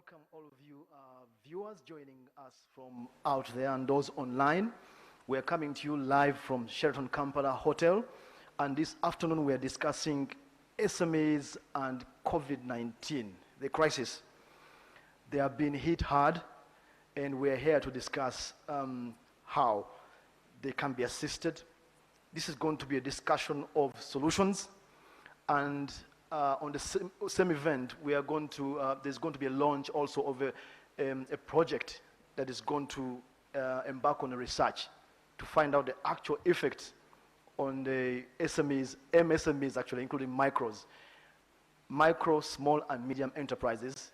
welcome all of you viewers joining us from out there and those online. We're coming to you live from Sheraton Kampala Hotel, and this afternoon we're discussing SMEs and COVID-19, the crisis. They have been hit hard, and we're here to discuss how they can be assisted. This is going to be a discussion of solutions, and on the same event, we are going to, there's going to be a launch also of a project that is going to embark on a research to find out the actual effects on the SMEs, MSMEs actually, including micro, small and medium enterprises,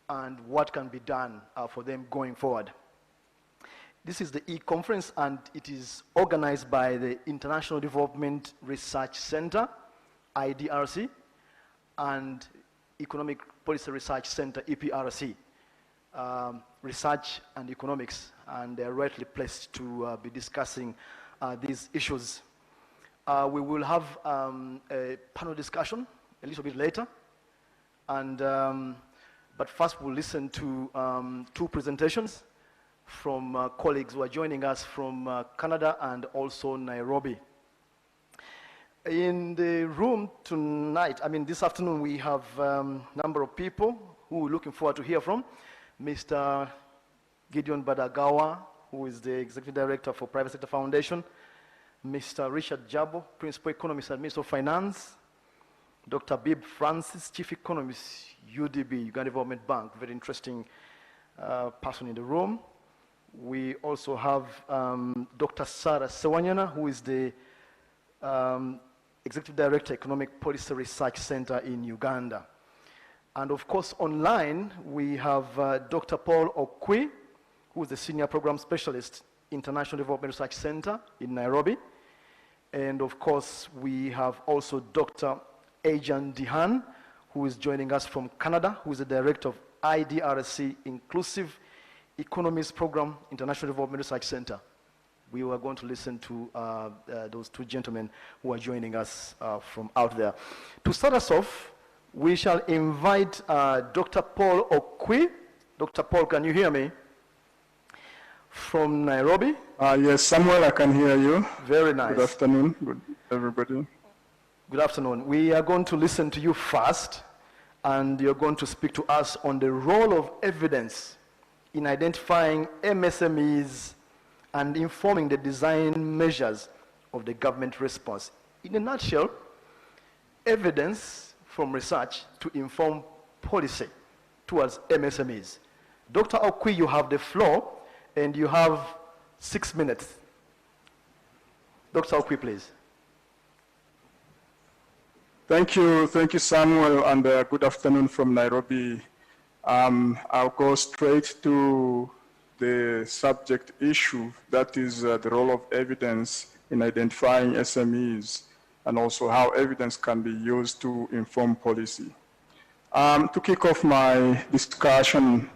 and what can be done for them going forward. This is the e-conference, and it is organized by the International Development Research Center, IDRC, and Economic Policy Research Center, EPRC, research and economics, and they're rightly placed to be discussing these issues. We will have a panel discussion a little bit later, and but first we'll listen to two presentations from colleagues who are joining us from Canada and also Nairobi. In the room tonight, this afternoon, we have a number of people who we're looking forward to hear from. Mr. Gideon Badagawa, who is the Executive Director for Private Sector Foundation. Mr. Richard Jabo, Principal Economist at Ministry of Finance. Dr. Bib Francis, Chief Economist, UDB, Uganda Development Bank, very interesting person in the room. We also have Dr. Sarah Sewanyana, who is the Executive Director, Economic Policy Research Center in Uganda. And of course, online, we have Dr. Paul Okwi, who is the Senior Program Specialist, International Development Research Center in Nairobi. And of course, we have also Dr. Ajan Dihan, who is joining us from Canada, who is the Director of IDRC, Inclusive Economies Program, International Development Research Center. We were going to listen to those two gentlemen who are joining us from out there. To start us off, we shall invite Dr. Paul Okwi. Dr. Paul, can you hear me? From Nairobi? Yes, Samuel, I can hear you. Very nice. Good afternoon, good everybody. Good afternoon. We are going to listen to you first, and you're going to speak to us on the role of evidence in identifying MSMEs and informing the design measures of the government response. In a nutshell, evidence from research to inform policy towards MSMEs. Dr. Okwi, you have the floor, and you have 6 minutes. Dr. Okwi, please. Thank you, Samuel, and good afternoon from Nairobi. I'll go straight to the subject issue, that is the role of evidence in identifying SMEs and also how evidence can be used to inform policy. To kick off my discussion,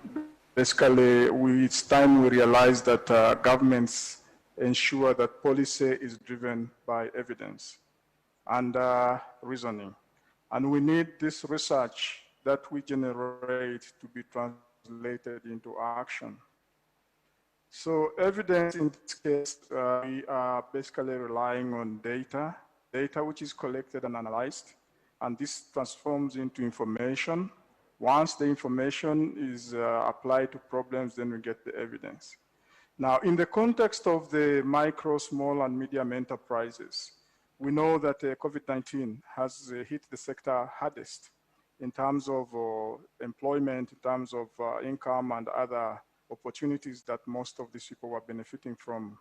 basically, it's time we realize that governments ensure that policy is driven by evidence and reasoning. And we need this research that we generate to be translated into action. So evidence in this case, we are basically relying on data which is collected and analyzed, and this transforms into information. Once the information is applied to problems, then we get the evidence. Now, in the context of the micro, small, and medium enterprises, we know that COVID-19 has hit the sector hardest in terms of employment, in terms of income and other opportunities that most of these people were benefiting from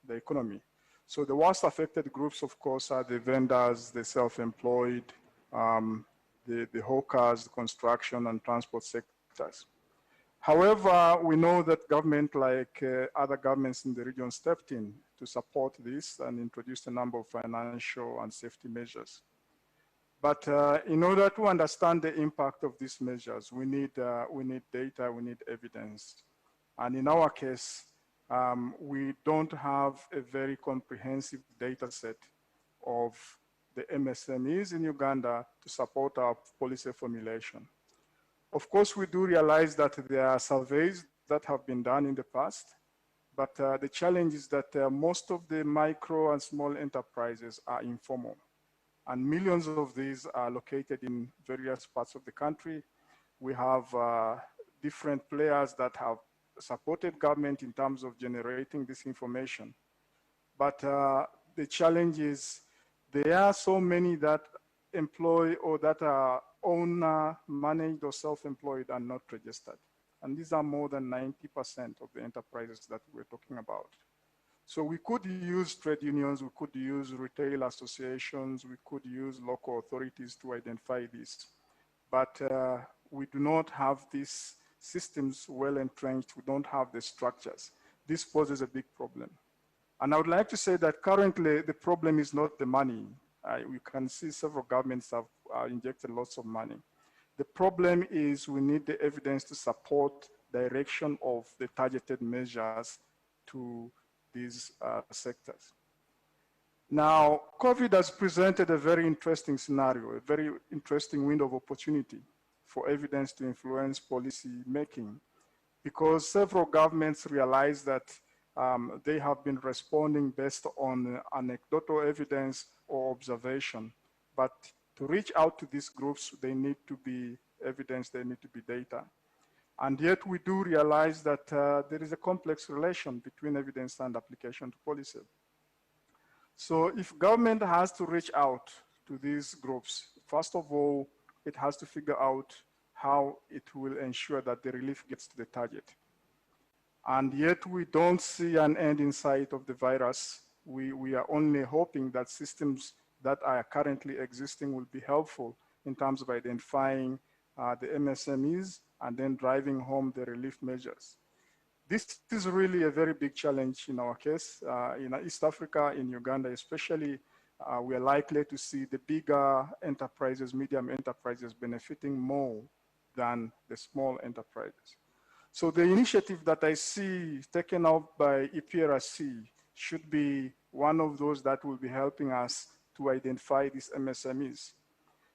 the economy. So the worst affected groups, of course, are the vendors, the self-employed, the hawkers, the construction and transport sectors. However, we know that government, like other governments in the region, stepped in to support this and introduced a number of financial and safety measures. But in order to understand the impact of these measures, we need data, we need evidence. And in our case, we don't have a very comprehensive data set of the MSMEs in Uganda to support our policy formulation. Of course, we do realize that there are surveys that have been done in the past, but the challenge is that most of the micro and small enterprises are informal, and millions of these are located in various parts of the country. We have different players that have supported government in terms of generating this information. But the challenge is there are so many that employ or that are owner managed or self-employed and not registered. And these are more than 90% of the enterprises that we're talking about. So we could use trade unions, we could use retail associations, we could use local authorities to identify this. But we do not have these systems well entrenched, we don't have the structures. This poses a big problem. And I would like to say that currently the problem is not the money. We can see several governments have injected lots of money. The problem is we need the evidence to support direction of the targeted measures to these sectors. Now, COVID has presented a very interesting scenario, a very interesting window of opportunity for evidence to influence policy making, because several governments realize that they have been responding based on anecdotal evidence or observation. But to reach out to these groups, they need to be evidence, they need to be data. And yet we do realize that there is a complex relation between evidence and application to policy. So if government has to reach out to these groups, first of all, it has to figure out how it will ensure that the relief gets to the target. And yet we don't see an end in sight of the virus. We are only hoping that systems that are currently existing will be helpful in terms of identifying the MSMEs and then driving home the relief measures. This is really a very big challenge in our case. In East Africa, in Uganda especially, we are likely to see the bigger enterprises, medium enterprises benefiting more than the small enterprises. So the initiative that I see taken up by IDRC should be one of those that will be helping us to identify these MSMEs.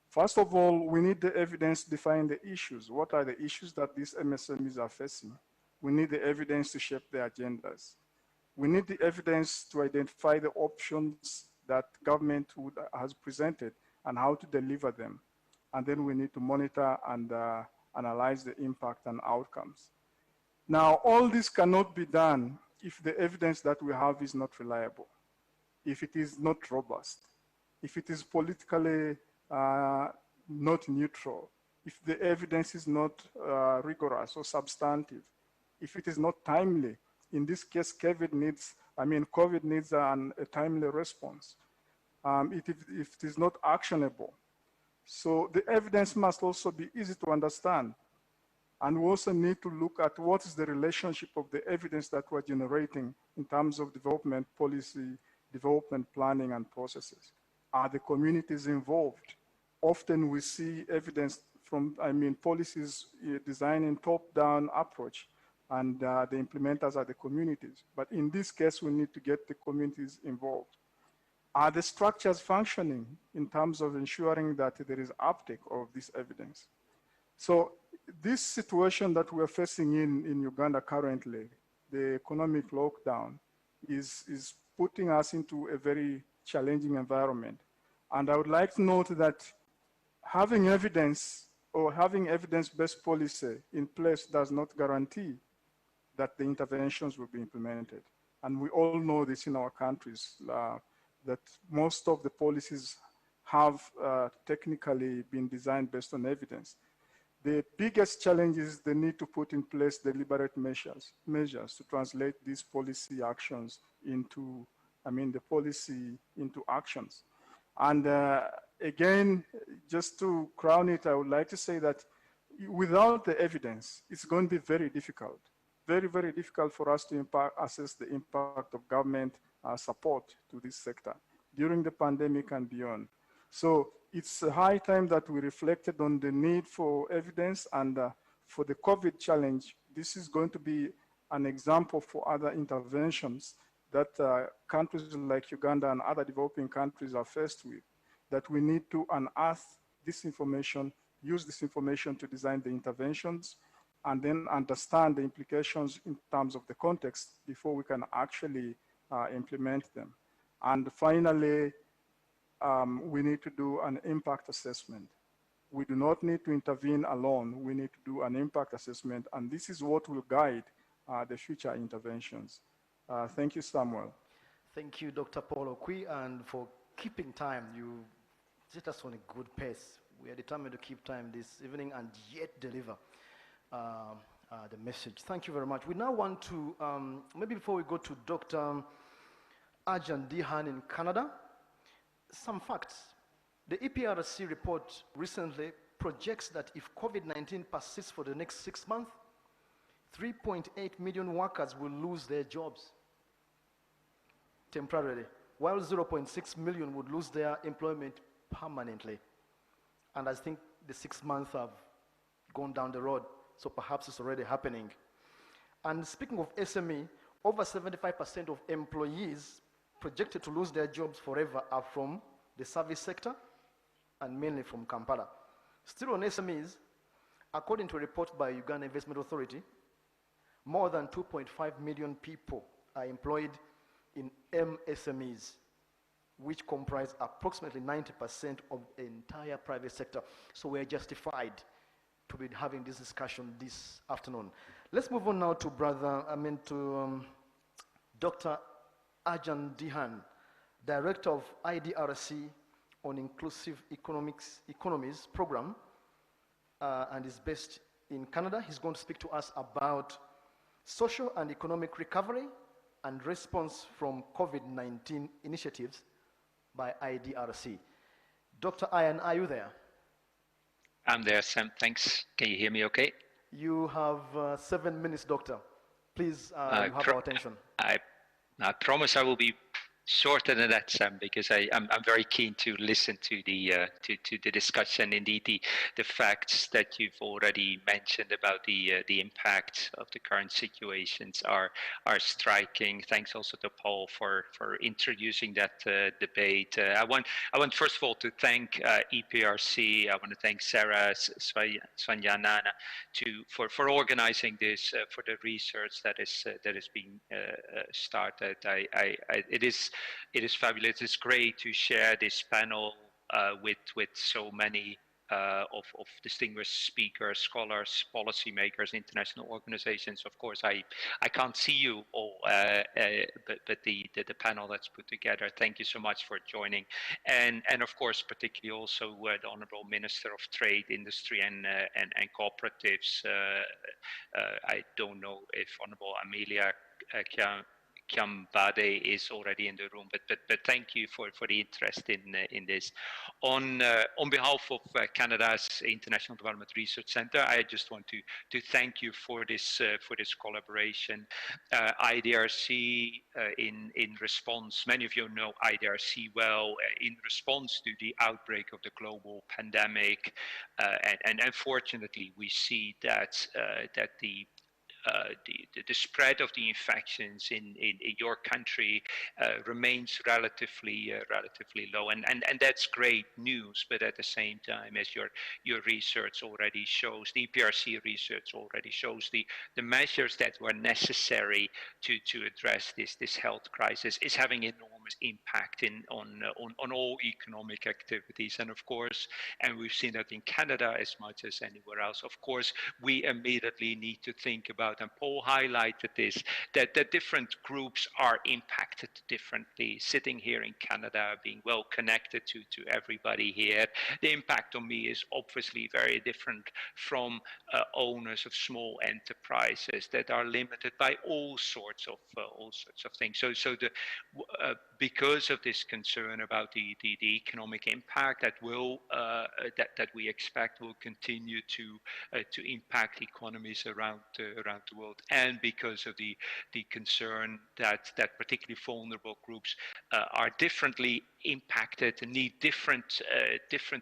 First of all, we need the evidence to define the issues. What are the issues that these MSMEs are facing? We need the evidence to shape their agendas. We need the evidence to identify the options that government has presented and how to deliver them. And then we need to monitor and analyze the impact and outcomes. Now, all this cannot be done if the evidence that we have is not reliable, if it is not robust, if it is politically not neutral, if the evidence is not rigorous or substantive, if it is not timely. In this case, COVID needs a timely response. If it is not actionable. So the evidence must also be easy to understand. And we also need to look at what is the relationship of the evidence that we're generating in terms of development policy, development planning and processes. Are the communities involved? Often we see evidence from, policies designing top-down approach, and the implementers are the communities. But in this case, we need to get the communities involved. Are the structures functioning in terms of ensuring that there is uptake of this evidence? So this situation that we're facing in Uganda currently, the economic lockdown, is putting us into a very challenging environment. And I would like to note that having evidence or having evidence-based policy in place does not guarantee that the interventions will be implemented. And we all know this in our countries, that most of the policies have technically been designed based on evidence. The biggest challenge is the need to put in place deliberate measures to translate these policy actions into, the policy into actions. And again, just to crown it, I would like to say that without the evidence, it's going to be very difficult, very, very difficult for us to assess the impact of government support to this sector during the pandemic and beyond. So it's a high time that we reflected on the need for evidence, and for the COVID challenge, this is going to be an example for other interventions that countries like Uganda and other developing countries are faced with, that we need to unearth this information, use this information to design the interventions, and then understand the implications in terms of the context before we can actually implement them. And finally, we need to do an impact assessment. We do not need to intervene alone. We need to do an impact assessment, and this is what will guide the future interventions. Thank you, Samuel. Thank you, Dr. Paul Okwi, and for keeping time. You set us on a good pace. We are determined to keep time this evening and yet deliver the message. Thank you very much. We now want to, maybe before we go to Dr. Arjan Dihan in Canada, some facts. The IDRC report recently projects that if COVID-19 persists for the next 6 months, 3.8 million workers will lose their jobs temporarily, while 0.6 million would lose their employment permanently. And I think the 6 months have gone down the road, so perhaps it's already happening. And speaking of SME, over 75% of employees projected to lose their jobs forever are from the service sector and mainly from Kampala. Still on SMEs, according to a report by Uganda Investment Authority, more than 2.5 million people are employed in MSMEs, which comprise approximately 90% of the entire private sector. So we're justified to be having this discussion this afternoon. Let's move on now to Dr. Arjan Dihan, Director of IDRC on Inclusive Economies Program, and is based in Canada. He's going to speak to us about social and economic recovery and response from COVID-19 initiatives by IDRC. Dr. Ian, are you there? I'm there, Sam. Thanks. Can you hear me okay? You have 7 minutes, Doctor. Please, you have our attention. I promise I will be shorter than that, Sam, because I'm very keen to listen to the discussion. Indeed, the facts that you've already mentioned about the impact of the current situations are striking. Thanks also to Paul for introducing that debate. I want first of all to thank EPRC. I want to thank Sarah Swanyanana for organizing this, for the research that is being started. It is fabulous. It's great to share this panel with so many of distinguished speakers, scholars, policymakers, international organizations. Of course, I can't see you all, but the panel that's put together. Thank you so much for joining, and of course, particularly also the Honourable Minister of Trade, Industry, and Cooperatives. I don't know if Honourable Amelia Kiambade is already in the room, but thank you for the interest in this. On behalf of Canada's International Development Research Centre, I just want to thank you for this collaboration. IDRC in response, many of you know IDRC well, in response to the outbreak of the global pandemic, and unfortunately we see that the spread of the infections in your country remains relatively low, and that's great news. But at the same time, as your research already shows, the EPRC research already shows, the measures that were necessary to address this health crisis is having enormous impact on all economic activities, and of course, and we've seen that in Canada as much as anywhere else. Of course, we immediately need to think about, and Paul highlighted this, that different groups are impacted differently. Sitting here in Canada, being well connected to everybody here, the impact on me is obviously very different from owners of small enterprises that are limited by all sorts of things. So because of this concern about the economic impact that we expect will continue to impact economies around the world, and because of the concern that particularly vulnerable groups are differently impacted and need different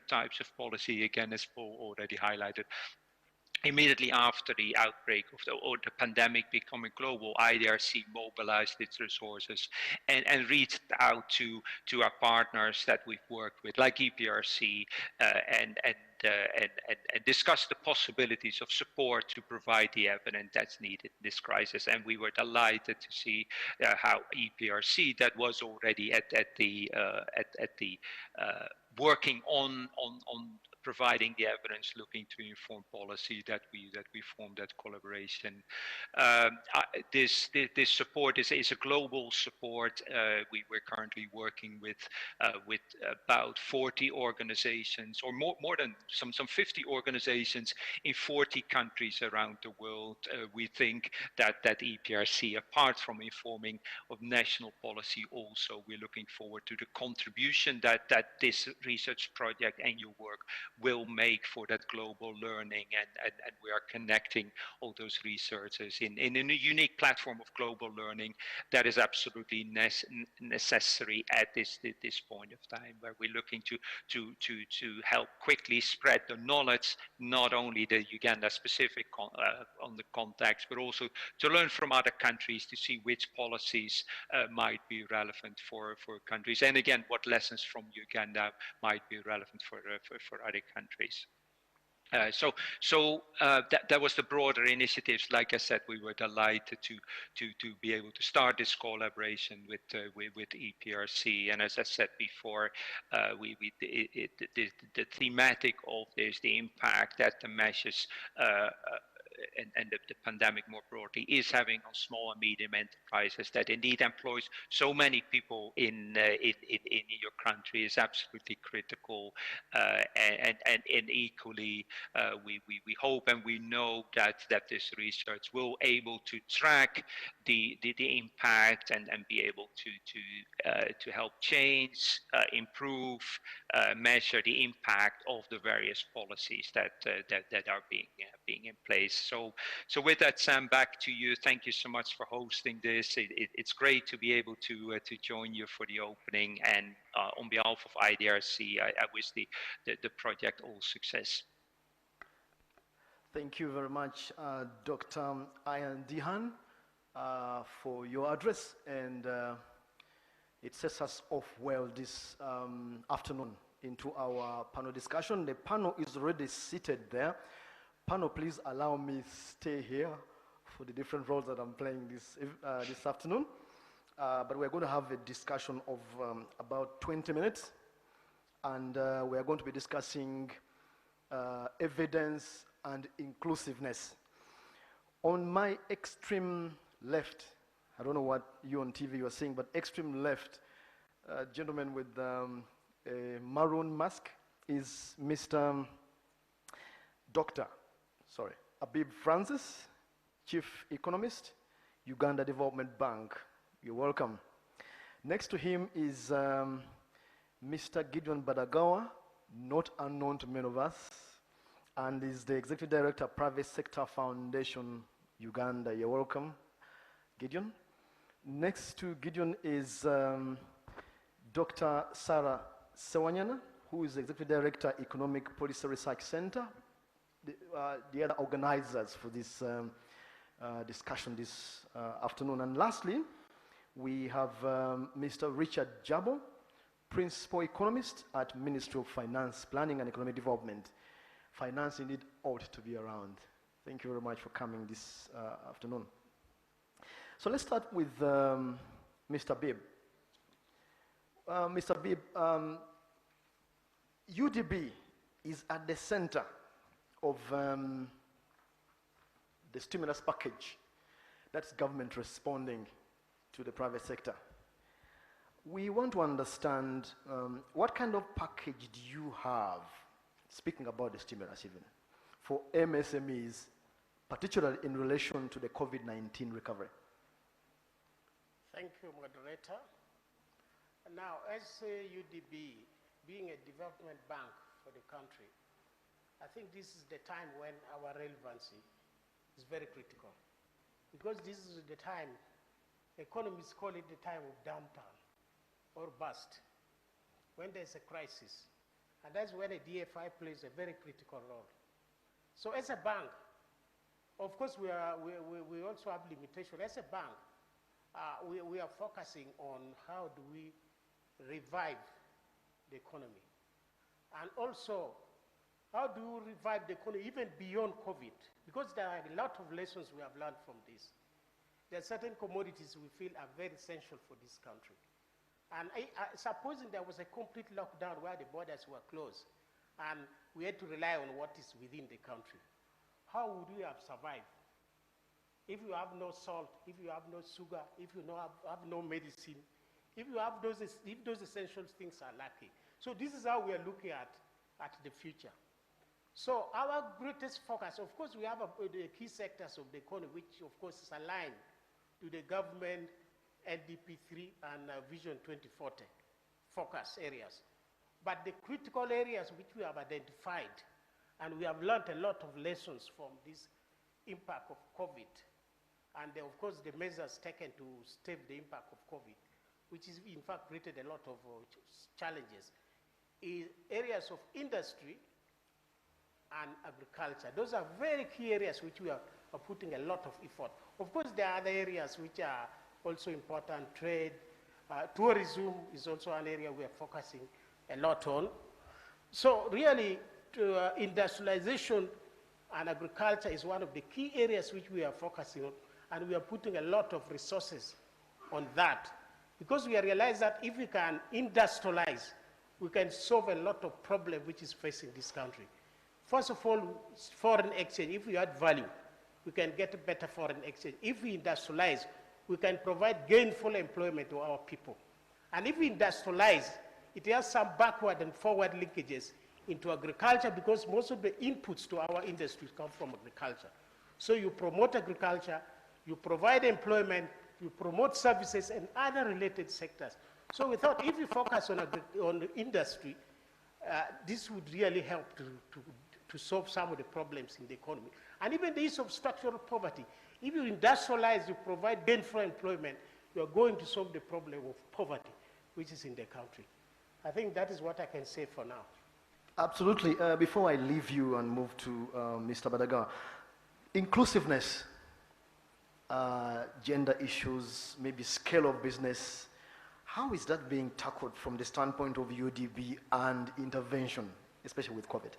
types of policy, again, as Paul already highlighted. immediately after the outbreak of the pandemic becoming global, IDRC mobilized its resources and reached out to our partners that we've worked with, like EPRC, and discussed the possibilities of support to provide the evidence that's needed in this crisis. And we were delighted to see how EPRC, that was already at the working on providing the evidence, looking to inform policy, that we formed that collaboration. This support is a global support. We're currently working with about 40 organizations, or more than some 50 organizations in 40 countries around the world. We think that EPRC, apart from informing of national policy, also we're looking forward to the contribution that this research project and your work will make for that global learning, and we are connecting all those researchers in a unique platform of global learning that is absolutely necessary at this point of time, where we're looking to help quickly spread the knowledge, not only the Uganda specific on the context, but also to learn from other countries, to see which policies might be relevant for countries, and again, what lessons from Uganda might be relevant for other countries. That was the broader initiatives. Like I said, we were delighted to be able to start this collaboration with EPRC. And as I said before, the thematic of this, the impact that the measures and the pandemic more broadly is having on small and medium enterprises that indeed employs so many people in your country is absolutely critical, and equally we hope and we know that this research will able to track the impact and be able to help change, improve, measure the impact of the various policies that are being in place. So with that, Sam, back to you. Thank you so much for hosting this. It's great to be able to join you for the opening, and on behalf of IDRC, I wish the project all success. Thank you very much, Dr. Ian Dihan, for your address, and it sets us off well this afternoon into our panel discussion. The panel is already seated there. Panel, please allow me stay here for the different roles that I'm playing this afternoon. But we're going to have a discussion of about 20 minutes, and we're going to be discussing evidence and inclusiveness. On my extreme left, I don't know what you on TV you are seeing, but extreme left, gentleman with a maroon mask is Mr. Abib Francis, Chief Economist, Uganda Development Bank. You're welcome. Next to him is Mr. Gideon Badagawa, not unknown to many of us, and is the Executive Director, Private Sector Foundation, Uganda. You're welcome, Gideon. Next to Gideon is Dr. Sarah Sewanyana, who is the Executive Director, Economic Policy Research Center, the other organizers for this discussion this afternoon. And lastly, we have Mr. Richard Jabo, Principal Economist at Ministry of Finance, Planning and Economic Development. Finance indeed ought to be around. Thank you very much for coming this afternoon. So let's start with Mr. Bibb. Mr. Bibb, UDB is at the center of the stimulus package that's government responding to the private sector. We want to understand what kind of package do you have, speaking about the stimulus even, for MSMEs, particularly in relation to the COVID-19 recovery? Thank you, moderator. Now, as UDB, being a development bank for the country, I think this is the time when our relevancy is very critical. Because this is the time, economists call it the time of downturn or bust, when there's a crisis. And that's when a DFI plays a very critical role. So as a bank, Of course, we also have limitation. As a bank, we are focusing on how do we revive the economy. And also, how do we revive the economy even beyond COVID? Because there are a lot of lessons we have learned from this. There are certain commodities we feel are very essential for this country. And supposing there was a complete lockdown where the borders were closed and we had to rely on what is within the country, how would we have survived? If you have no salt, if you have no sugar, if you have no medicine, if those essential things are lacking. So this is how we are looking at the future. So our greatest focus, of course, we have the key sectors of the economy, which of course is aligned to the government NDP 3 and Vision 2040 focus areas. But the critical areas which we have identified, and we have learned a lot of lessons from this impact of COVID, and of course the measures taken to stem the impact of COVID, which is in fact created a lot of challenges, is areas of industry and agriculture. Those are very key areas which we are putting a lot of effort. Of course, there are other areas which are also important. Trade, tourism is also an area we are focusing a lot on. So really, industrialization and agriculture is one of the key areas which we are focusing on, and we are putting a lot of resources on that, because we realize that if we can industrialize, we can solve a lot of problems which is facing this country. First of all, foreign exchange. If we add value, we can get better foreign exchange. If we industrialize, we can provide gainful employment to our people. And if we industrialize, it has some backward and forward linkages into agriculture, because most of the inputs to our industry come from agriculture. So you promote agriculture, you provide employment, you promote services and other related sectors. So we thought if we focus on industry, this would really help to solve some of the problems in the economy. And even the issue of structural poverty. If you industrialize, you provide gainful employment, you are going to solve the problem of poverty, which is in the country. I think that is what I can say for now. Absolutely. Before I leave you and move to Mr. Badagawa, inclusiveness, gender issues, maybe scale of business, how is that being tackled from the standpoint of UDB and intervention, especially with COVID?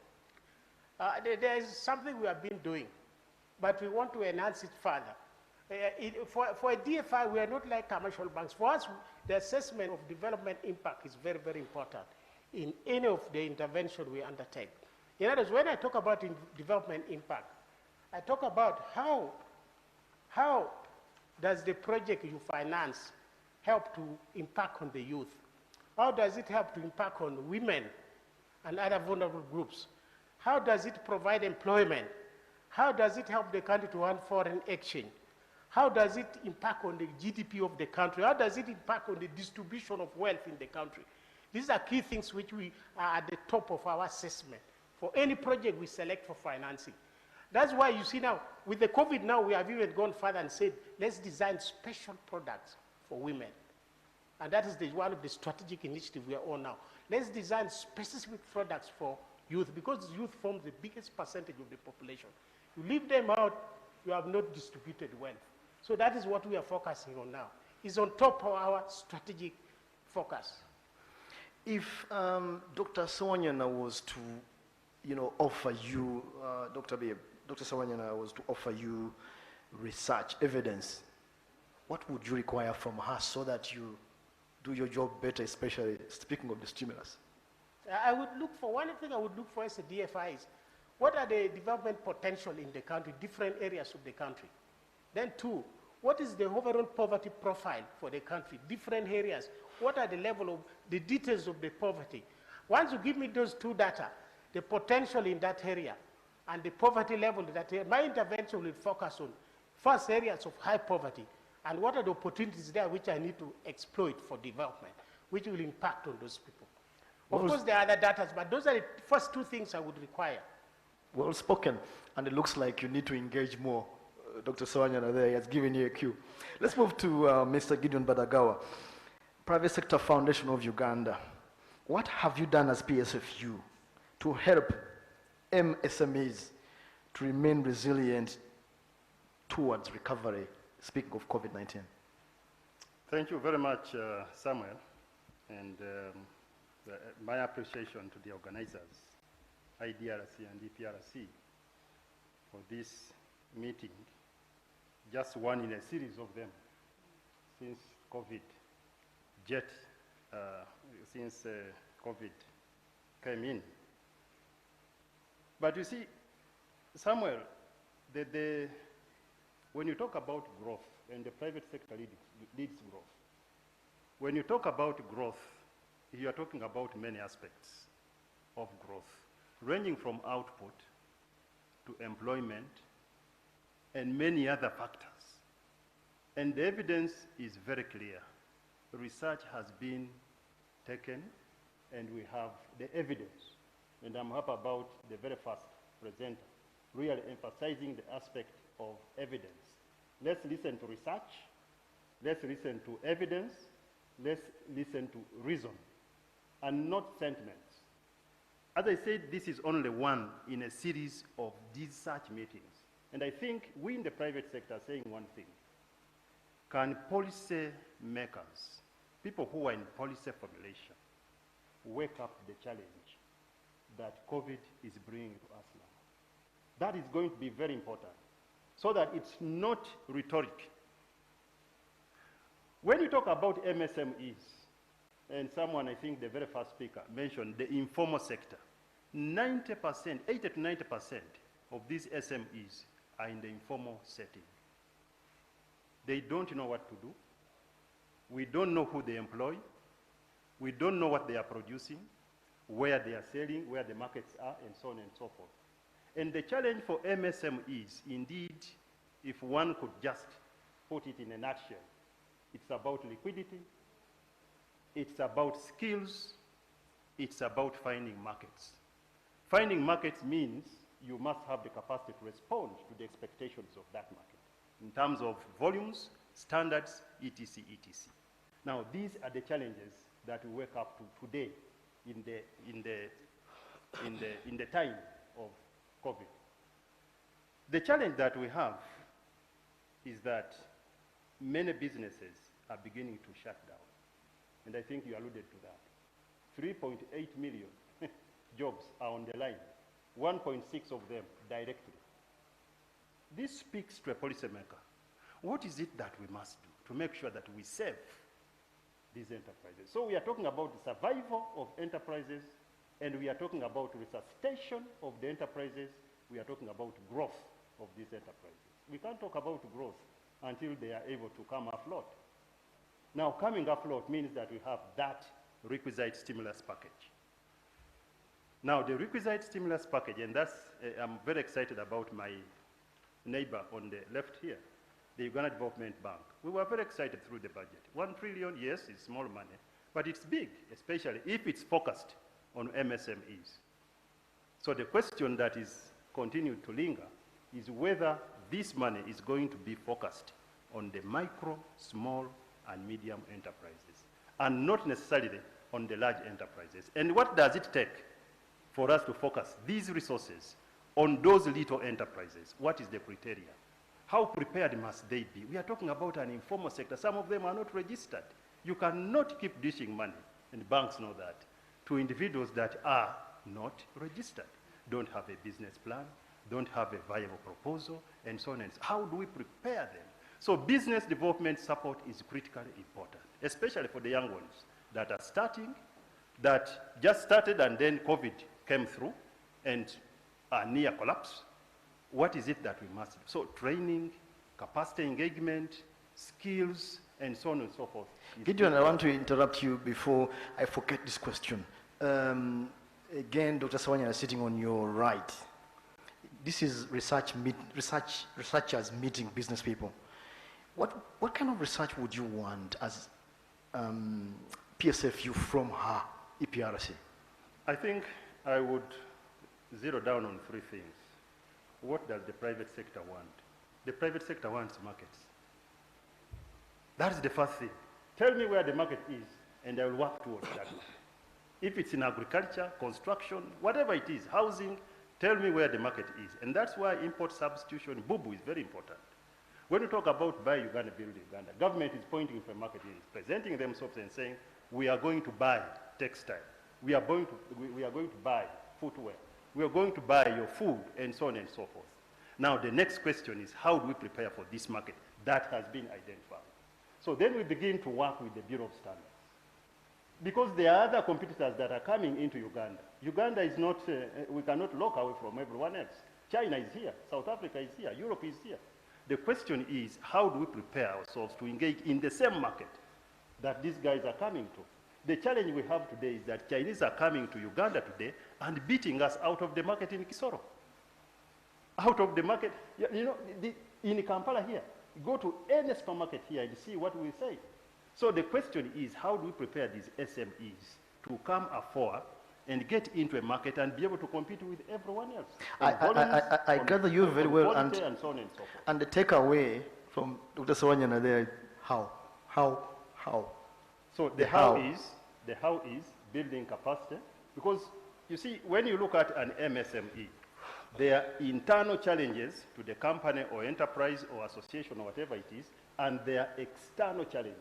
There is something we have been doing, but we want to enhance it further. For a DFI, we are not like commercial banks. For us, the assessment of development impact is very, very important in any of the intervention we undertake. In other words, when I talk about development impact, I talk about how does the project you finance help to impact on the youth? How does it help to impact on women and other vulnerable groups? How does it provide employment? How does it help the country to earn foreign exchange? How does it impact on the GDP of the country? How does it impact on the distribution of wealth in the country? These are key things which we are at the top of our assessment for any project we select for financing. That's why you see now, with the COVID now, we have even gone further and said, let's design special products for women. And that is one of the strategic initiatives we are on now. Let's design specific products for youth, because youth forms the biggest percentage of the population. You leave them out, you have not distributed wealth. So that is what we are focusing on now. It's on top of our strategic focus. If Dr. Sawanyana was to, offer you, Dr. Sawanyana was to offer you research, evidence, what would you require from her so that you do your job better, especially speaking of the stimulus? I would look for, one thing I would look for as a DFI is, what are the development potential in the country, different areas of the country? Then two, what is the overall poverty profile for the country, different areas? What are the level of, the details of the poverty? Once you give me those two data, the potential in that area and the poverty level in that area, my intervention will focus on first areas of high poverty and what are the opportunities there which I need to exploit for development, which will impact on those people. Of course, there are other data, but those are the first two things I would require. Well spoken, and it looks like you need to engage more. Dr. Sawanyana there has given you a cue. Let's move to Mr. Gideon Badagawa, Private Sector Foundation of Uganda. What have you done as PSFU to help MSMEs to remain resilient towards recovery, speaking of COVID-19? Thank you very much, Samuel, and my appreciation to the organizers, IDRC and EPRC, for this meeting, just one in a series of them since COVID came in. But you see, Samuel, when you talk about growth, and the private sector leads growth, when you talk about growth, you are talking about many aspects of growth, ranging from output to employment and many other factors. And the evidence is very clear. Research has been taken, and we have the evidence. And I'm happy about the very first presenter, really emphasizing the aspect of evidence. Let's listen to research, let's listen to evidence, let's listen to reason, and not sentiments. As I said, this is only one in a series of these such meetings. And I think we in the private sector are saying one thing. Can policy makers, people who are in policy formulation, wake up to the challenge that COVID is bringing to us now? That is going to be very important, so that it's not rhetoric. When you talk about MSMEs, and someone, I think the very first speaker, mentioned the informal sector, 90%, 80 to 90% of these SMEs are in the informal setting. They don't know what to do. We don't know who they employ. We don't know what they are producing, where they are selling, where the markets are, and so on and so forth. And the challenge for MSMEs, indeed, if one could just put it in a nutshell, it's about liquidity, it's about skills, it's about finding markets. Finding markets means you must have the capacity to respond to the expectations of that market in terms of volumes, standards, etc., etc. Now, these are the challenges that we wake up to today in the time of COVID. The challenge that we have is that many businesses are beginning to shut down. And I think you alluded to that. 3.8 million jobs are on the line, 1.6 of them directly. This speaks to a policymaker. What is it that we must do to make sure that we save these enterprises? So we are talking about the survival of enterprises, and we are talking about resuscitation of the enterprises. We are talking about growth of these enterprises. We can't talk about growth until they are able to come afloat. Now, coming afloat means that we have that requisite stimulus package. Now, the requisite stimulus package, and that's, I'm very excited about my neighbor on the left here, the Uganda Development Bank. We were very excited through the budget. 1 trillion, yes, it's small money, but it's big, especially if it's focused on MSMEs. So the question that is continued to linger is whether this money is going to be focused on the micro, small, and medium enterprises, and not necessarily on the large enterprises. And what does it take for us to focus these resources on those little enterprises? What is the criteria? How prepared must they be? We are talking about an informal sector. Some of them are not registered. You cannot keep dishing money, and banks know that, to individuals that are not registered, don't have a business plan, don't have a viable proposal, and so on and so on. How do we prepare them? So business development support is critically important, especially for the young ones that are starting, that just started and then COVID came through and are near collapse. What is it that we must do? So training, capacity engagement, skills, and so on and so forth. Gideon, I want to interrupt you before I forget this question. Again, Dr. Sawanya is sitting on your right. This is researchers meeting business people. What kind of research would you want as PSFU from her EPRC? I think I would zero down on 3 things. What does the private sector want? The private sector wants markets. That is the first thing. Tell me where the market is, and I will work towards that market. If it's in agriculture, construction, whatever it is, housing, tell me where the market is. And that's why import substitution, BUBU, is very important. When we talk about buy Uganda, build Uganda, government is pointing to a market, is presenting themselves and saying, we are going to buy textile, we are going to buy footwear, we are going to buy your food, and so on and so forth. Now, the next question is, how do we prepare for this market that has been identified? So then we begin to work with the Bureau of Standards. Because there are other competitors that are coming into Uganda. Uganda is not, we cannot look away from everyone else. China is here, South Africa is here, Europe is here. The question is, how do we prepare ourselves to engage in the same market that these guys are coming to? The challenge we have today is that Chinese are coming to Uganda today and beating us out of the market in Kisoro. Out of the market, you know, in Kampala here, go to any supermarket here and see what we say. So the question is, how do we prepare these SMEs to come afar and get into a market and be able to compete with everyone else? I gather you very well, and so on and so forth. And the takeaway from Dr. Sawanyana there, how? So the how is building capacity, because you see, when you look at an MSME, there are internal challenges to the company or enterprise or association or whatever it is, and there are external challenges.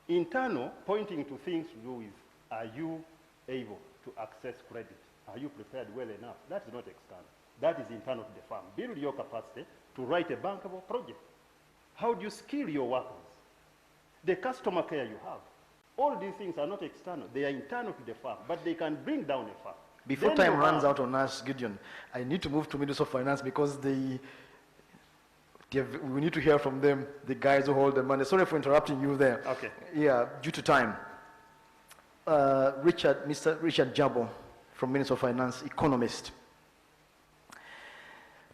Internal, pointing to things to do with, are you able to access credit? Are you prepared well enough? That is not external. That is internal to the firm. Build your capacity to write a bankable project. How do you skill your workers? The customer care you have. All these things are not external. They are internal to the firm, but they can bring down a firm. Before then time runs out on us, Gideon, I need to move to Minister of Finance because we need to hear from them, the guys who hold the money. Sorry for interrupting you there. Okay. Yeah, due to time. Mr. Richard Jabo from Minister of Finance, economist.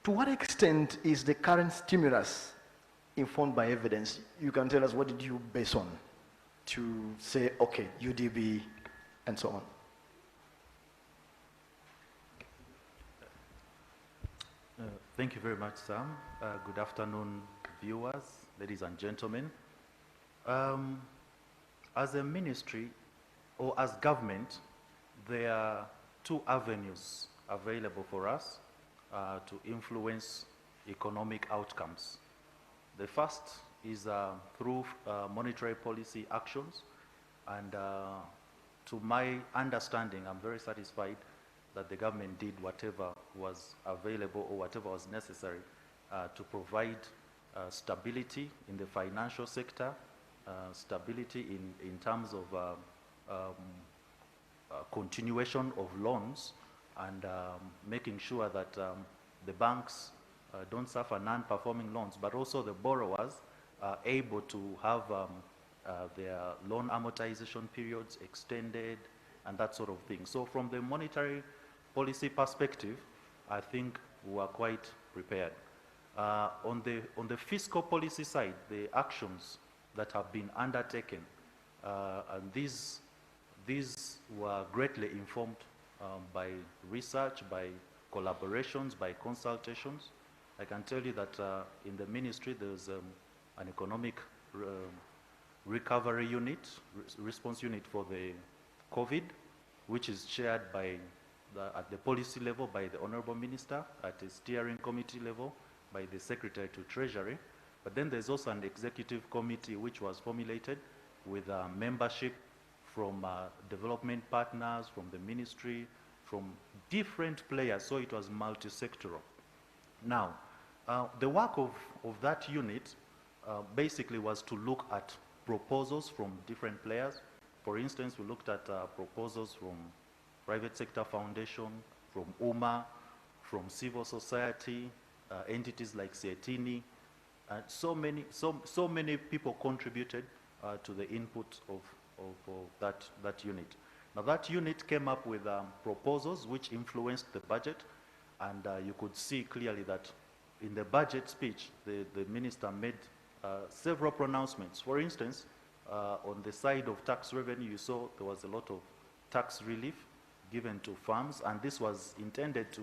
To what extent is the current stimulus informed by evidence? You can tell us, what did you base on to say, okay, UDB and so on? Thank you very much, Sam. Good afternoon, viewers, ladies and gentlemen. As a ministry or as government, there are two avenues available for us to influence economic outcomes. The first is through monetary policy actions, and to my understanding, I'm very satisfied that the government did whatever was available or whatever was necessary to provide stability in the financial sector, stability in terms of continuation of loans, and making sure that the banks don't suffer non-performing loans, but also the borrowers are able to have their loan amortization periods extended and that sort of thing. So from the monetary policy perspective, I think we are quite prepared. On the fiscal policy side, the actions that have been undertaken, and these were greatly informed by research, by collaborations, by consultations. I can tell you that in the ministry there's an economic recovery unit, response unit for the COVID, which is chaired by at the policy level by the Honorable Minister, at the steering committee level by the Secretary to Treasury. But then there's also an executive committee which was formulated with membership from development partners, from the ministry, from different players, so it was multi-sectoral. Now, the work of that unit basically was to look at proposals from different players. For instance, we looked at proposals from private sector foundation, from UMA, from civil society, entities like Sietini. So many people contributed to the input of that unit. Now that unit came up with proposals which influenced the budget, and you could see clearly that in the budget speech, the minister made several pronouncements. For instance, on the side of tax revenue, you saw there was a lot of tax relief given to farms, and this was intended to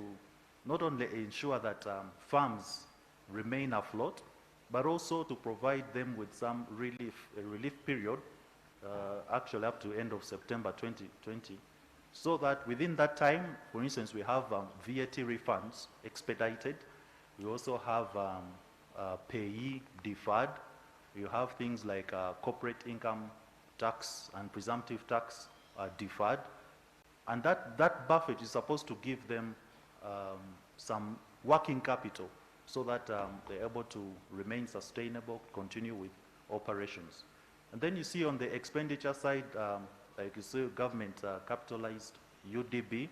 not only ensure that farms remain afloat, but also to provide them with some relief period, actually up to end of September 2020, so that within that time, for instance, we have VAT refunds expedited. We also have payee deferred. You have things like corporate income tax and presumptive tax deferred. And that buffet is supposed to give them some working capital so that they're able to remain sustainable, continue with operations. And then you see on the expenditure side, like you see government capitalized UDB,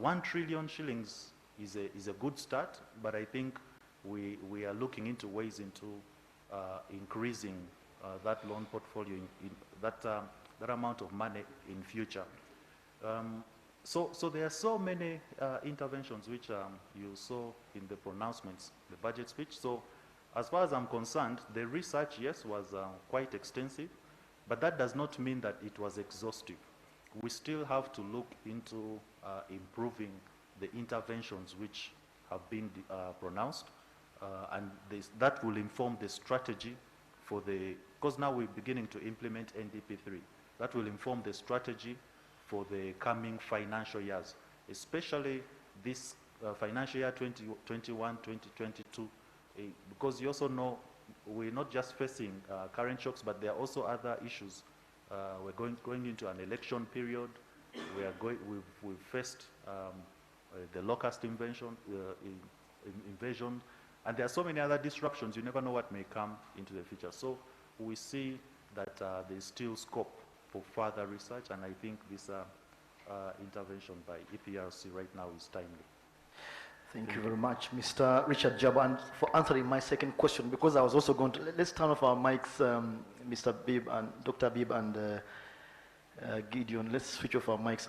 1 trillion shillings is a good start, but I think we are looking into ways into increasing that loan portfolio, in that amount of money in future. So there are so many interventions which you saw in the pronouncements, the budget speech. So as far as I'm concerned, the research, yes, was quite extensive, but that does not mean that it was exhaustive. We still have to look into improving the interventions which have been pronounced, and that will inform the strategy for because now we're beginning to implement NDP3. That will inform the strategy for the coming financial years, especially this financial year 2021-2022, because you also know we're not just facing current shocks, but there are also other issues. We're going into an election period. We've faced the locust invasion, and there are so many other disruptions. You never know what may come into the future. So we see that there's still scope for further research, and I think this intervention by IDRC right now is timely. Thank you very much, Mr. Richard Jaban, for answering my second question, because I was also going to, let's turn off our mics, Mr. Bibb and Dr. Bibb and Gideon. Let's switch off our mics.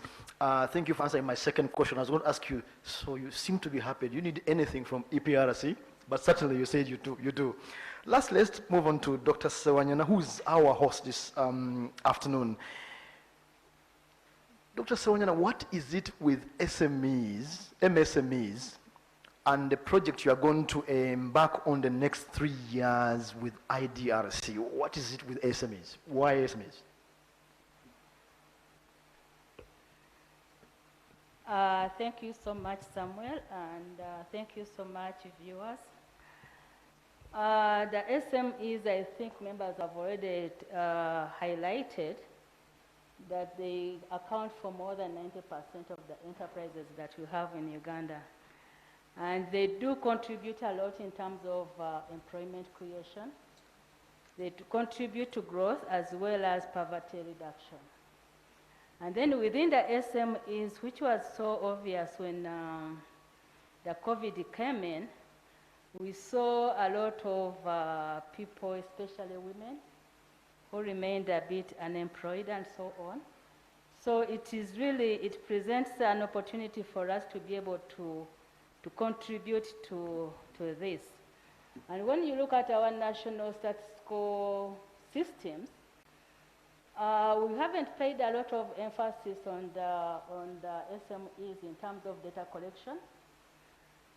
Thank you for answering my second question. I was going to ask you, so you seem to be happy. Do you need anything from IDRC? But certainly you said you do. Lastly, let's move on to Dr. Sewanyana, who is our host this afternoon. Dr. Sewanyana, what is it with MSMEs, and the project you are going to embark on the next 3 years with IDRC? What is it with SMEs? Why SMEs? Thank you so much, Samuel, and thank you so much, viewers. The SMEs, I think members have already highlighted that they account for more than 90% of the enterprises that we have in Uganda. And they do contribute a lot in terms of employment creation. They contribute to growth as well as poverty reduction. And then within the SMEs, which was so obvious when the COVID came in, we saw a lot of people, especially women, who remained a bit unemployed and so on. So it presents an opportunity for us to be able to contribute to this. And when you look at our national statistical systems, we haven't paid a lot of emphasis on the SMEs in terms of data collection.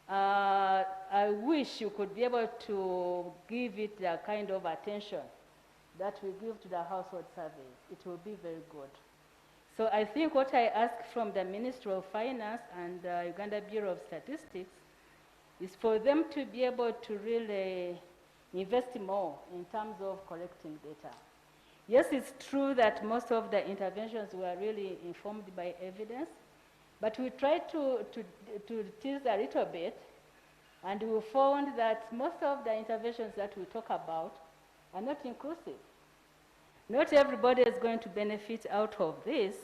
I wish you could be able to give it the kind of attention that we give to the household surveys. It will be very good. So I think what I ask from the Ministry of Finance and the Uganda Bureau of Statistics is for them to be able to really invest more in terms of collecting data. Yes, it's true that most of the interventions were really informed by evidence, but we tried to tease a little bit, and we found that most of the interventions that we talk about are not inclusive. Not everybody is going to benefit out of this,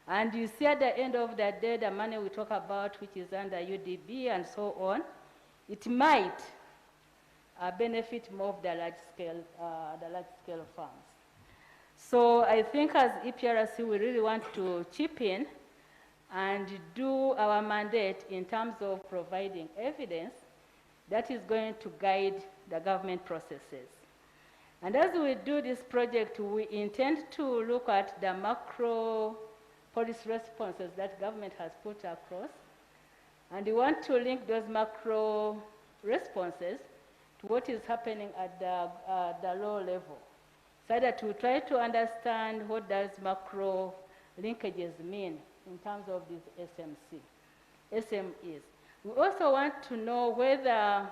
and you see at the end of the day, the money we talk about, which is under UDB and so on, it might benefit more of the large-scale farms. So I think as IDRC, we really want to chip in and do our mandate in terms of providing evidence that is going to guide the government processes. And as we do this project, we intend to look at the macro policy responses that government has put across, and we want to link those macro responses to what is happening at the low level, so that we try to understand what does macro linkages mean in terms of these SMEs. We also want to know whether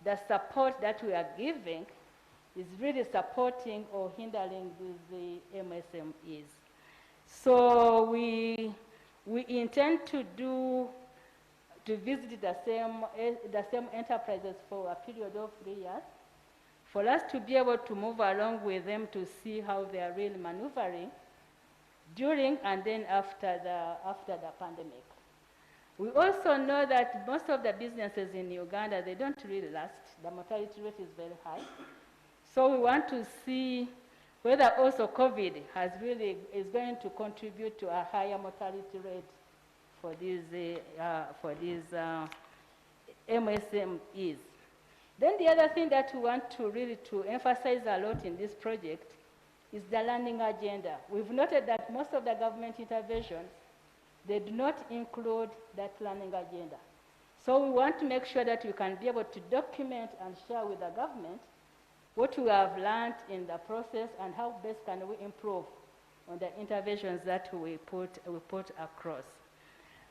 the support that we are giving is really supporting or hindering the MSMEs. So we intend to visit the same enterprises for a period of 3 years, for us to be able to move along with them to see how they are really maneuvering during and then after the pandemic. We also know that most of the businesses in Uganda, they don't really last. The mortality rate is very high. So we want to see whether also COVID is going to contribute to a higher mortality rate for these MSMEs. Then the other thing that we want to really emphasize a lot in this project is the learning agenda. We've noted that most of the government interventions, they do not include that learning agenda. So we want to make sure that we can be able to document and share with the government what we have learned in the process and how best can we improve on the interventions that we put across.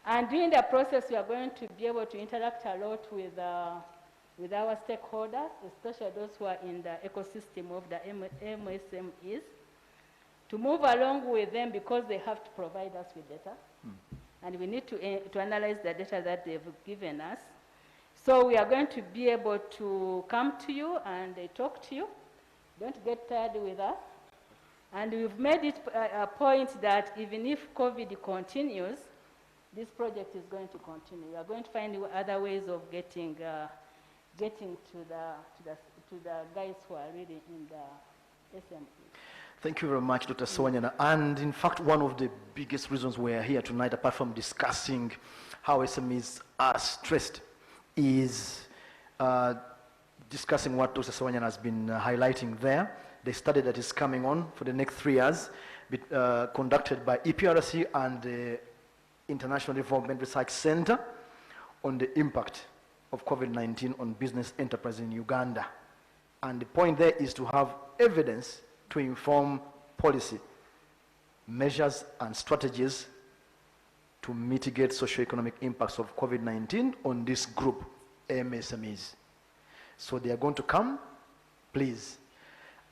And during the process, we are going to be able to interact a lot with our stakeholders, especially those who are in the ecosystem of the MSMEs, to move along with them because they have to provide us with data. And we need to analyze the data that they've given us. So we are going to be able to come to you and talk to you. Don't get tired with us. And we've made it a point that even if COVID continues, this project is going to continue. We are going to find other ways of getting to the guys who are really in the SME. Thank you very much, Dr. Sawanyana. And in fact, one of the biggest reasons we are here tonight, apart from discussing how SMEs are stressed, is discussing what Dr. Sawanyana has been highlighting there. The study that is coming on for the next 3 years, conducted by IDRC and the International Development Research Center on the impact of COVID-19 on business enterprise in Uganda. And the point there is to have evidence to inform policy, measures and strategies to mitigate socioeconomic impacts of COVID-19 on this group, MSMEs. So they are going to come. Please,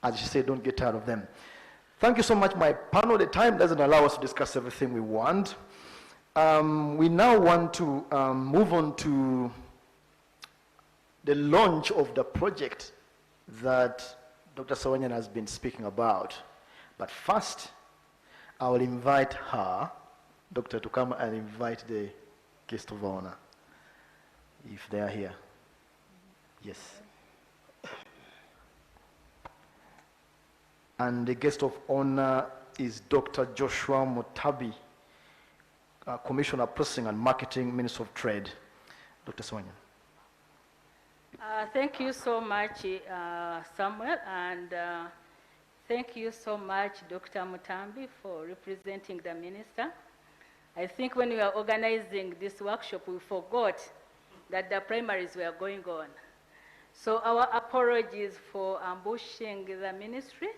as you say, don't get tired of them. Thank you so much, my panel. The time doesn't allow us to discuss everything we want. We now want to move on to the launch of the project that Dr. Sawanyana has been speaking about. But first, I will invite her, Doctor, to come and invite the guest of honor, if they are here. Yes. And the guest of honor is Dr. Joshua Mutabi, Commissioner Processing and Marketing, Minister of Trade. Dr. Sawanyana. Thank you so much, Samuel, and thank you so much, Dr. Mutambi, for representing the minister. I think when we were organizing this workshop, we forgot that the primaries were going on. So our apologies for ambushing the ministry,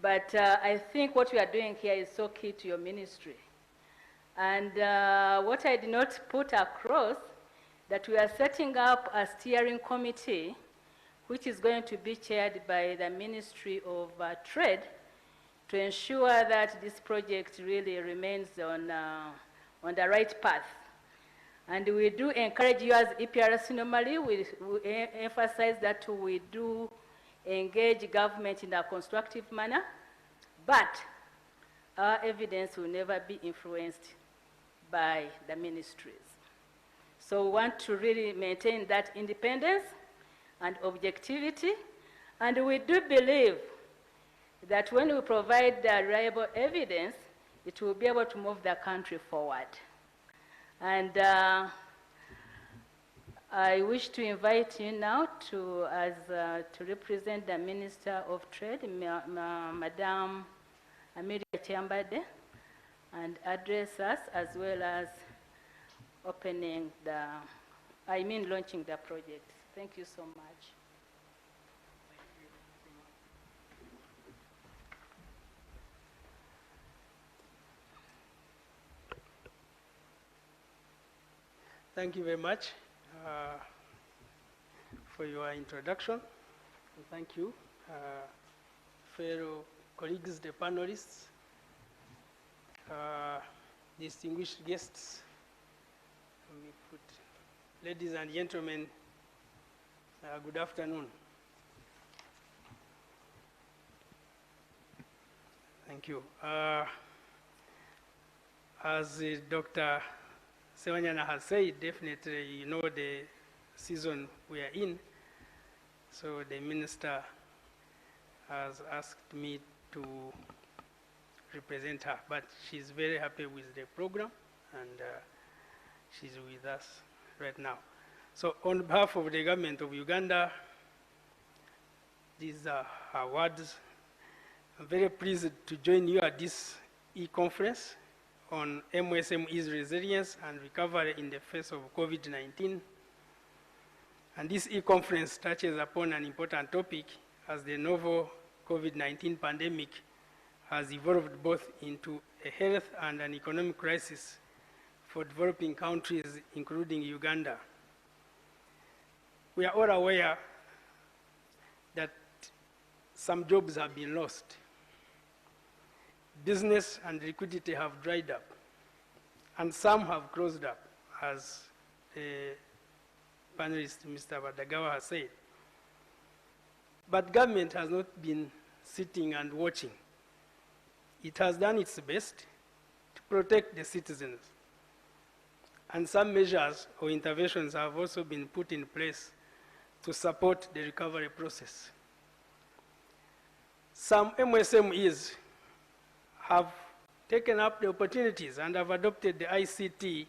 but I think what we are doing here is so key to your ministry. And what I did not put across, that we are setting up a steering committee which is going to be chaired by the Ministry of Trade to ensure that this project really remains on the right path. And we do encourage you as IDRC normally, we emphasize that we do engage government in a constructive manner, but our evidence will never be influenced by the ministries. So we want to really maintain that independence and objectivity, and we do believe that when we provide the reliable evidence, it will be able to move the country forward. And I wish to invite you now to represent the Minister of Trade, Madam Amelia Chiambade, and address us as well as launching the project. Thank you so much. Thank you very much. for your introduction. And thank you, fellow colleagues, the panelists, distinguished guests. Let me put, ladies and gentlemen, good afternoon. Thank you. As Dr. Sewanyana has said, definitely you know the season we are in. So the minister has asked me to represent her, but she's very happy with the program, and she's with us right now. So on behalf of the government of Uganda, these are her words. I'm very pleased to join you at this e-conference on MSMEs resilience and recovery in the face of COVID-19. And this e-conference touches upon an important topic as the novel COVID-19 pandemic has evolved both into a health and an economic crisis for developing countries, including Uganda. We are all aware that some jobs have been lost. Business and liquidity have dried up, and some have closed up, as the panelist, Mr. Badagawa, has said. But government has not been sitting and watching. It has done its best to protect the citizens. And some measures or interventions have also been put in place to support the recovery process. Some MSMEs have taken up the opportunities and have adopted the ICT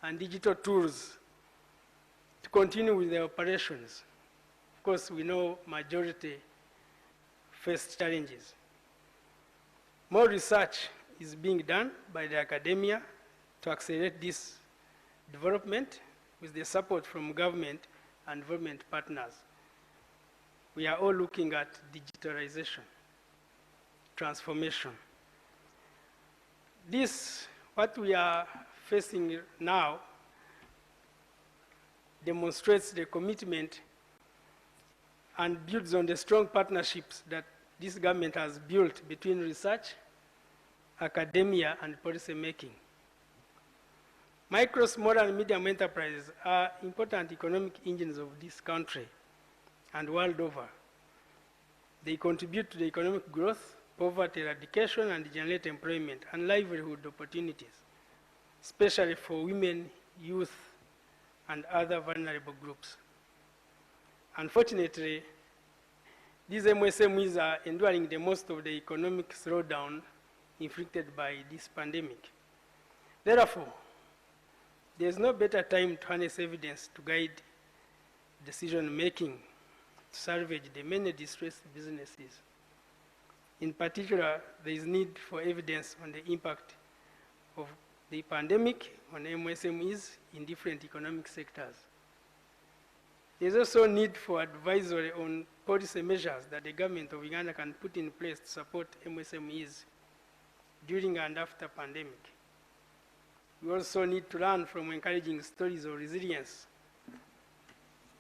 and digital tools to continue with their operations. Of course, we know majority faced challenges. More research is being done by the academia to accelerate this development with the support from government and government partners. We are all looking at digitalization, transformation. This, what we are facing now, demonstrates the commitment and builds on the strong partnerships that this government has built between research, academia, and policy making. Micro, small, and medium enterprises are important economic engines of this country and world over. They contribute to the economic growth, poverty eradication, and generate employment and livelihood opportunities, especially for women, youth, and other vulnerable groups. Unfortunately, these MSMEs are enduring the most of the economic slowdown inflicted by this pandemic. Therefore, there is no better time to harness evidence to guide decision-making to salvage the many distressed businesses. In particular, there is need for evidence on the impact of the pandemic on MSMEs in different economic sectors. There is also need for advisory on policy measures that the government of Uganda can put in place to support MSMEs during and after pandemic. We also need to learn from encouraging stories of resilience,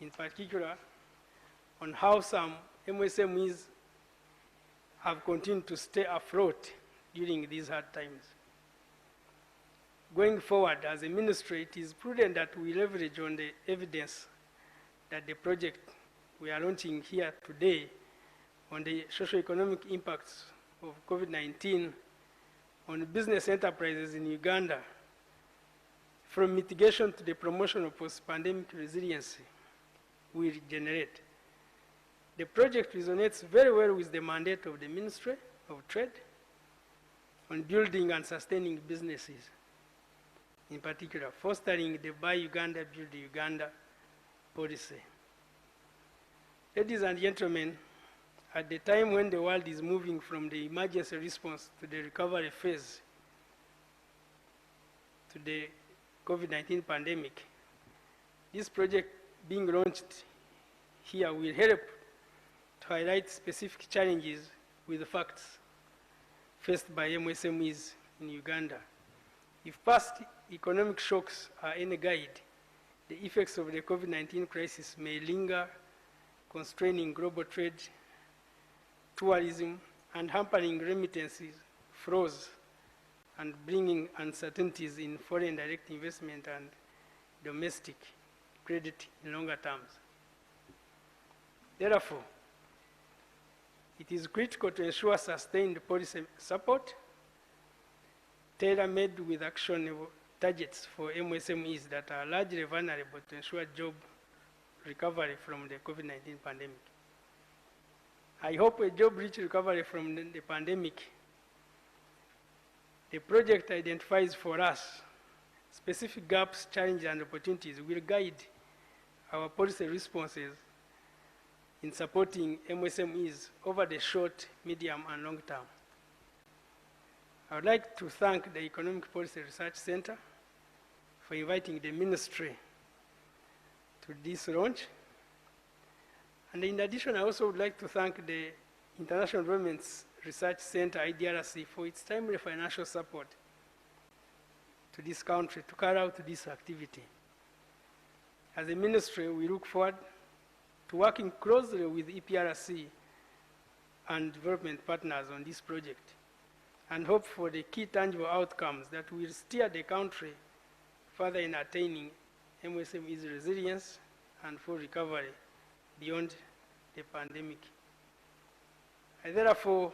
in particular on how some MSMEs have continued to stay afloat during these hard times. Going forward, as a ministry, it is prudent that we leverage on the evidence that the project we are launching here today on the socio-economic impacts of COVID-19 on business enterprises in Uganda, from mitigation to the promotion of post-pandemic resiliency, will generate. The project resonates very well with the mandate of the Ministry of Trade on building and sustaining businesses, in particular, fostering the Buy Uganda, Build Uganda policy. Ladies and gentlemen, at the time when the world is moving from the emergency response to the recovery phase to the COVID-19 pandemic, this project being launched here will help to highlight specific challenges with the facts faced by MSMEs in Uganda. If past economic shocks are any guide, the effects of the COVID-19 crisis may linger constraining global trade, tourism, and hampering remittances, flows, and bringing uncertainties in foreign direct investment and domestic credit in longer terms. Therefore, it is critical to ensure sustained policy support, tailor-made with actionable targets for MSMEs that are largely vulnerable to ensure job recovery from the COVID-19 pandemic. I hope a job-rich recovery from the pandemic. The project identifies for us specific gaps, challenges, and opportunities will guide our policy responses in supporting MSMEs over the short, medium, and long term. I would like to thank the Economic Policy Research Center for inviting the ministry to this launch. And in addition, I also would like to thank the International Development Research Center, IDRC, for its timely financial support to this country to carry out this activity. As a ministry, we look forward to working closely with EPRC and development partners on this project and hope for the key tangible outcomes that will steer the country further in attaining MSME's resilience and full recovery beyond the pandemic. I therefore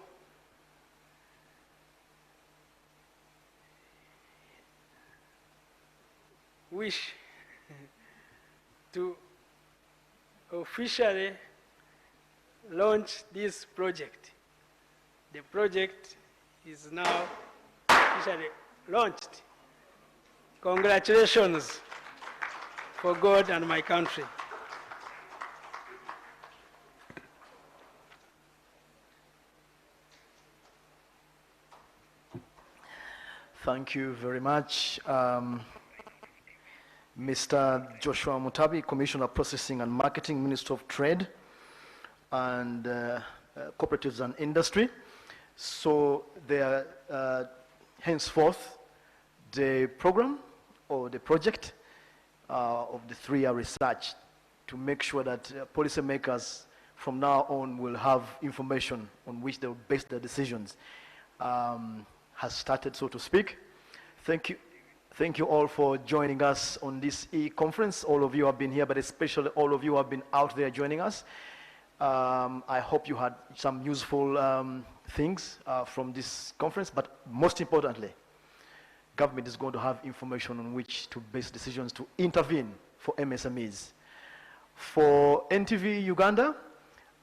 wish to officially launch this project. The project is now officially launched. Congratulations for God and my country. Thank you very much. Mr. Joshua Mutabi, Commissioner Processing and Marketing, Minister of Trade and Cooperatives and Industry. So there, henceforth, the program or the project of the 3-year research to make sure that policymakers from now on will have information on which they will base their decisions has started, so to speak. Thank you. Thank you all for joining us on this e-conference. All of you have been here, but especially all of you who have been out there joining us. I hope you had some useful things from this conference, but most importantly, government is going to have information on which to base decisions to intervene for MSMEs. For NTV Uganda,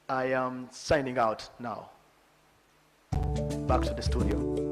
I am signing out now. Back to the studio.